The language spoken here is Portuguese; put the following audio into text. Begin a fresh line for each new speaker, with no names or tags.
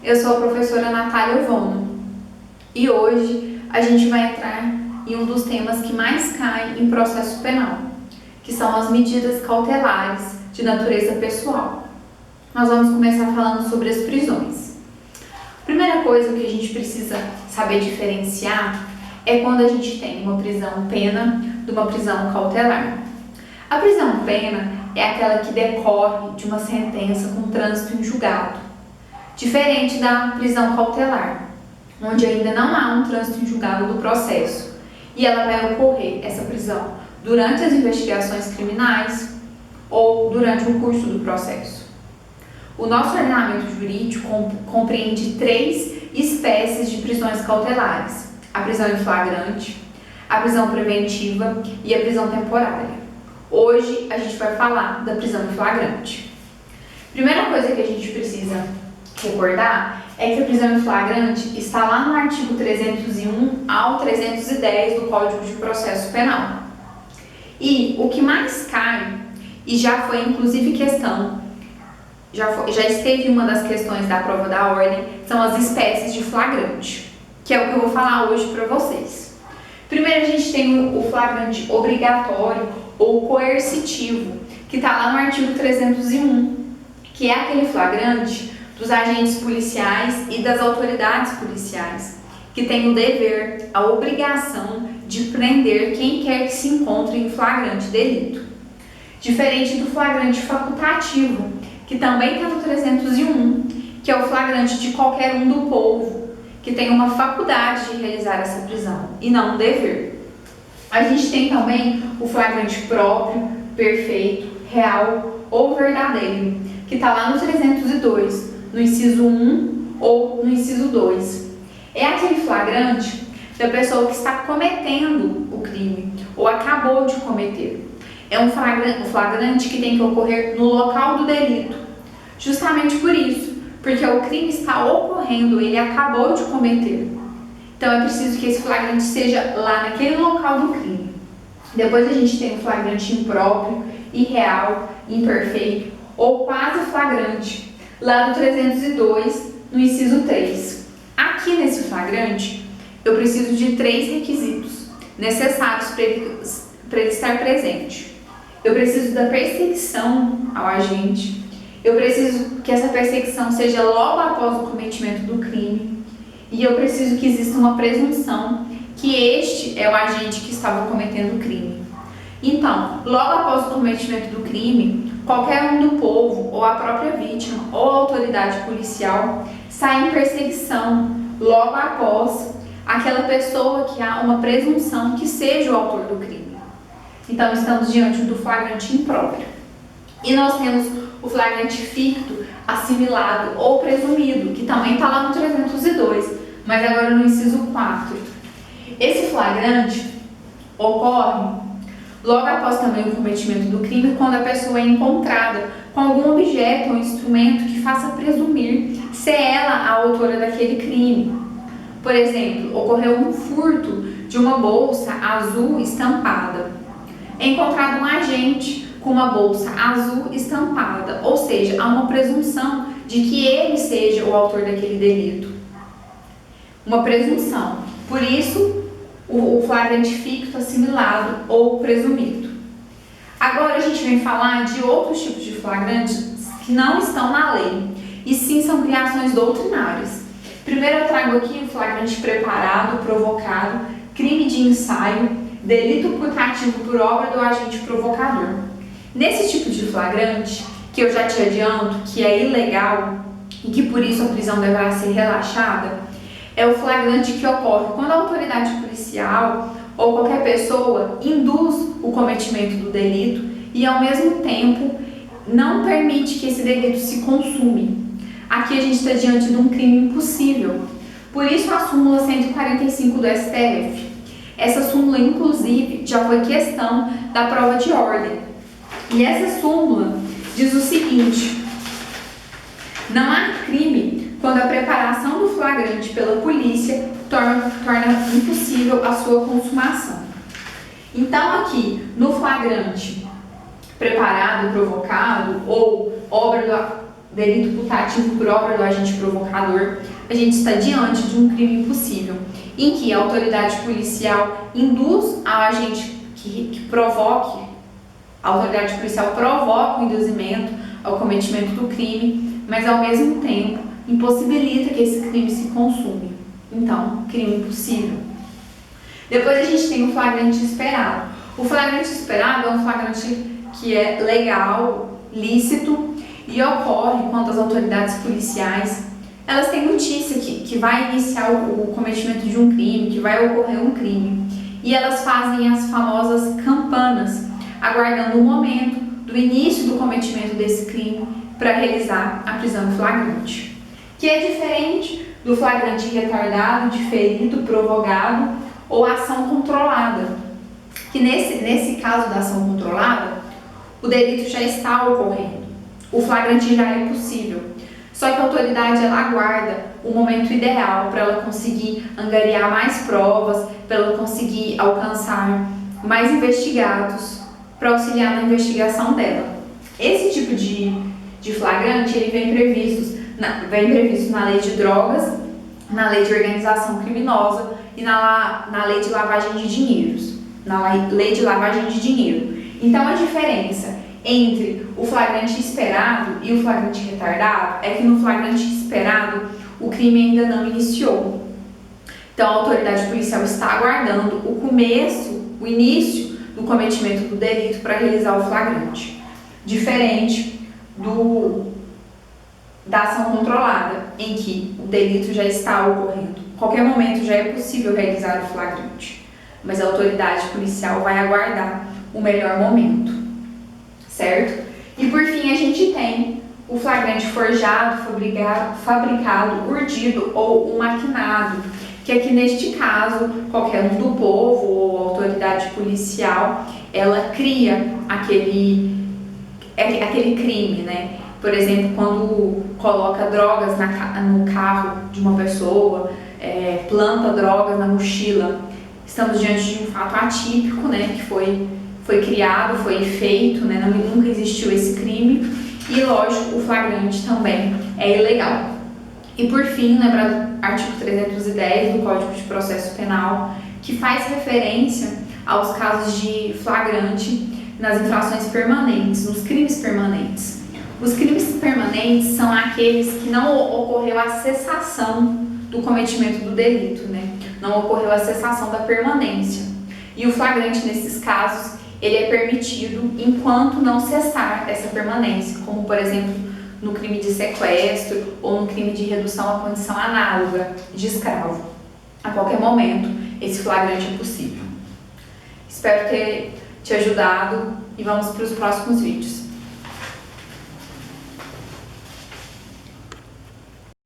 Eu sou a professora Natália Ovono e hoje a gente vai entrar em um dos temas que mais cai em processo penal, que são as medidas cautelares de natureza pessoal. Nós vamos começar falando sobre as prisões. A primeira coisa que a gente precisa saber diferenciar é quando a gente tem uma prisão pena de uma prisão cautelar. A prisão pena é aquela que decorre de uma sentença com trânsito em julgado, diferente da prisão cautelar, onde ainda não há um trânsito em julgado do processo e ela vai ocorrer, essa prisão, durante as investigações criminais ou durante o curso do processo. O nosso ordenamento jurídico compreende 3 espécies de prisões cautelares: a prisão em flagrante, a prisão preventiva e a prisão temporária. Hoje a gente vai falar da prisão em flagrante. Primeira coisa que a gente precisa recordar é que a prisão em flagrante está lá no artigo 301 ao 310 do Código de Processo Penal. E o que mais cai, e já foi inclusive questão, já esteve uma das questões da prova da ordem, são as espécies de flagrante, que é o que eu vou falar hoje para vocês. Primeiro a gente tem o flagrante obrigatório ou coercitivo, que está lá no artigo 301, que é aquele flagrante dos agentes policiais e das autoridades policiais, que tem o dever, a obrigação de prender quem quer que se encontre em flagrante delito. Diferente do flagrante facultativo, que também está no 301, que é o flagrante de qualquer um do povo, que tem uma faculdade de realizar essa prisão e não um dever. A gente tem também o flagrante próprio, perfeito, real ou verdadeiro, que está lá no 302, no inciso 1 ou no inciso 2. É aquele flagrante da pessoa que está cometendo o crime ou acabou de cometer. É um flagrante que tem que ocorrer no local do delito, justamente por isso, porque o crime está ocorrendo, ele acabou de cometer. Então é preciso que esse flagrante seja lá naquele local do crime. Depois a gente tem o flagrante impróprio, irreal, imperfeito ou quase flagrante, lá do 302, no inciso 3. Aqui nesse flagrante, eu preciso de 3 requisitos necessários para ele estar presente. Eu preciso da perseguição ao agente, eu preciso que essa perseguição seja logo após o cometimento do crime, e eu preciso que exista uma presunção que este é o agente que estava cometendo o crime. Então, logo após o cometimento do crime, qualquer um do povo, ou a própria vítima, ou a autoridade policial, sai em perseguição logo após aquela pessoa que há uma presunção que seja o autor do crime. Então, estamos diante do flagrante impróprio. E nós temos o flagrante ficto, assimilado ou presumido, que também está lá no 302, mas agora no inciso 4. Esse flagrante ocorre logo após também o cometimento do crime, quando a pessoa é encontrada com algum objeto ou instrumento que faça presumir ser ela a autora daquele crime. Por exemplo, ocorreu um furto de uma bolsa azul estampada. É encontrado um agente com uma bolsa azul estampada, ou seja, há uma presunção de que ele seja o autor daquele delito. Uma presunção. Por isso, o flagrante ficto, assimilado ou presumido. Agora a gente vem falar de outros tipos de flagrantes que não estão na lei, e sim são criações doutrinárias. Primeiro eu trago aqui o flagrante preparado, provocado, crime de ensaio, delito putativo por obra do agente provocador. Nesse tipo de flagrante, que eu já te adianto que é ilegal e que por isso a prisão deverá ser relaxada, é o flagrante que ocorre quando a autoridade policial ou qualquer pessoa induz o cometimento do delito e, ao mesmo tempo, não permite que esse delito se consume. Aqui a gente está diante de um crime impossível. Por isso a súmula 145 do STF. Essa súmula, inclusive, já foi questão da prova de ordem. E essa súmula diz o seguinte: não há crime quando a preparação do flagrante pela polícia torna impossível a sua consumação. Então aqui, no flagrante preparado, provocado ou obra delito putativo por obra do agente provocador, a gente está diante de um crime impossível, em que a autoridade policial induz ao agente que provoque, a autoridade policial provoca o induzimento ao cometimento do crime, mas ao mesmo tempo impossibilita que esse crime se consume. Então, crime impossível. Depois a gente tem o flagrante esperado. O flagrante esperado é um flagrante que é legal, lícito e ocorre quando as autoridades policiais elas têm notícia que vai iniciar o cometimento de um crime, que vai ocorrer um crime, e elas fazem as famosas campanas, aguardando o momento do início do cometimento desse crime para realizar a prisão em flagrante, que é diferente do flagrante retardado, diferido, provocado ou ação controlada, que nesse caso da ação controlada, o delito já está ocorrendo, o flagrante já é possível. Só que a autoridade ela aguarda o momento ideal para ela conseguir angariar mais provas, para ela conseguir alcançar mais investigados para auxiliar na investigação dela. Esse tipo de flagrante ele vem previsto na lei de drogas, na lei de organização criminosa e na lei de lavagem de dinheiros, na lei de lavagem de dinheiro. Então a diferença entre o flagrante esperado e o flagrante retardado é que no flagrante esperado o crime ainda não iniciou. Então a autoridade policial está aguardando o início do cometimento do delito para realizar o flagrante. Diferente da ação controlada, em que o delito já está ocorrendo. A qualquer momento já é possível realizar o flagrante, mas a autoridade policial vai aguardar o melhor momento, certo? E por fim a gente tem o flagrante forjado, fabricado, urdido ou o maquinado, que aqui neste caso qualquer um do povo ou autoridade policial ela cria aquele crime, né? Por exemplo, quando coloca drogas no carro de uma pessoa, planta drogas na mochila, estamos diante de um fato atípico, né? Que foi criado, foi feito, né? Nunca existiu esse crime e, lógico, o flagrante também é ilegal. E por fim, lembrar do artigo 310 do Código de Processo Penal, que faz referência aos casos de flagrante nas infrações permanentes, nos crimes permanentes. Os crimes permanentes são aqueles que não ocorreu a cessação do cometimento do delito, né? Não ocorreu a cessação da permanência. E o flagrante, nesses casos, ele é permitido enquanto não cessar essa permanência, como, por exemplo, no crime de sequestro ou no crime de redução à condição análoga de escravo. A qualquer momento, esse flagrante é possível. Espero ter te ajudado e vamos para os próximos vídeos.